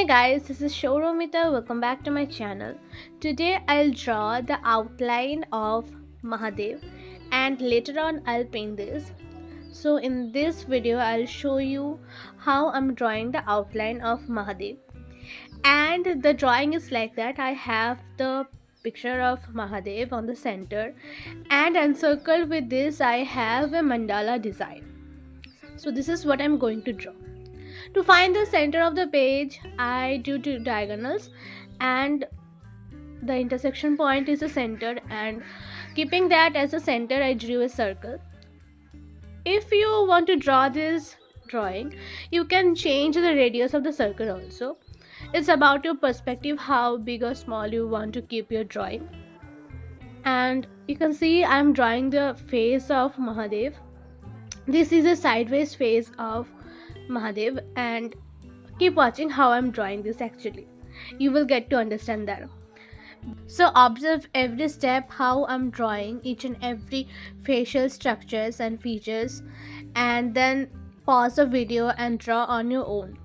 Hey guys, this is Souramita. Welcome back to my channel. Today I'll draw the outline of Mahadev and later on I'll paint this. So in this video I'll show you how I'm drawing the outline of Mahadev. And the drawing is like that. I have the picture of Mahadev on the center and encircled with this I have a mandala design. So this is what I'm going to draw. To find the center of the page, I do two diagonals and the intersection point is the center, and keeping that as a center I drew a circle. If you want to draw this drawing, you can change the radius of the circle also. It's about your perspective, how big or small you want to keep your drawing. And you can see I'm drawing the face of Mahadev. This is a sideways face of Mahadev, and keep watching how I'm drawing this. Actually, you will get to understand that. So observe every step how I'm drawing each and every facial structures and features, and then pause the video and draw on your own.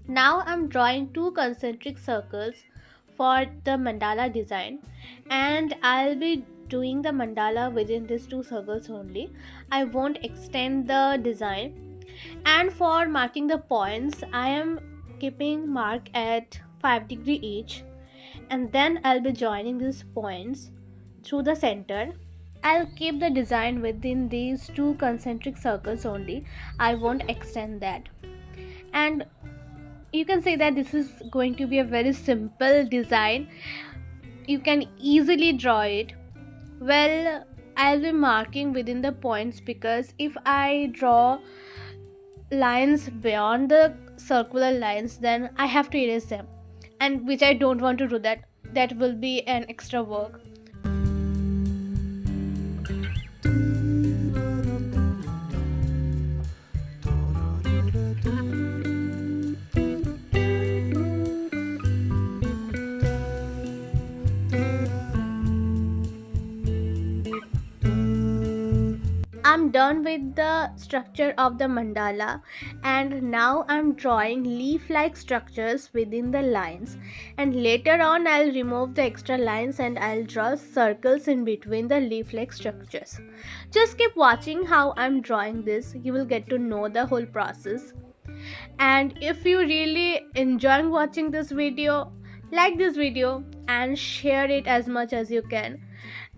Now I'm drawing two concentric circles for the mandala design, and I'll be doing the mandala within these two circles only. I won't extend the design. And for marking the points, I am keeping mark at 5 degrees each, and then I'll be joining these points through the center. I'll keep the design within these two concentric circles only. I won't extend that. And you can say that this is going to be a very simple design. You can easily draw it. Well, I'll be marking within the points, because if I draw lines beyond the circular lines, then I have to erase them, and which I don't want to do. That will be an extra work. I'm done with the structure of the mandala, and now I'm drawing leaf-like structures within the lines, and later on I'll remove the extra lines and I'll draw circles in between the leaf-like structures. Just keep watching how I'm drawing this. You will get to know the whole process. And if you really enjoy watching this video, like this video and share it as much as you can,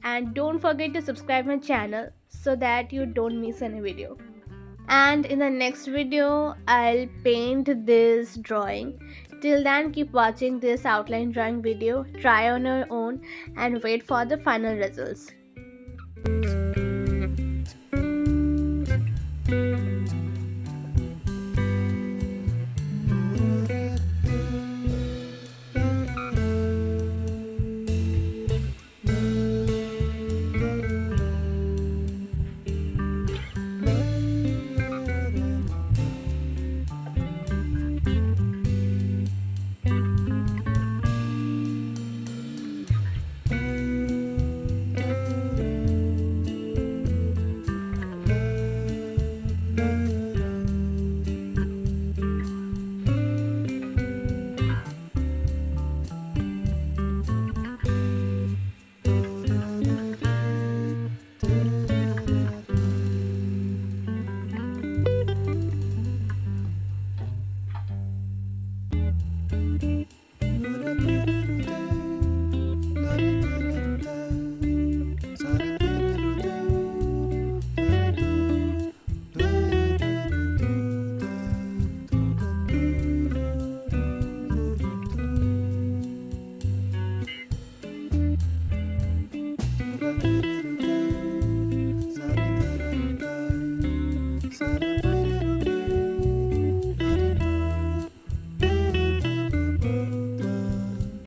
and don't forget to subscribe my channel so that you don't miss any video. and in the next video I'll paint this drawing. Till then, keep watching this outline drawing video, try on your own, and wait for the final results.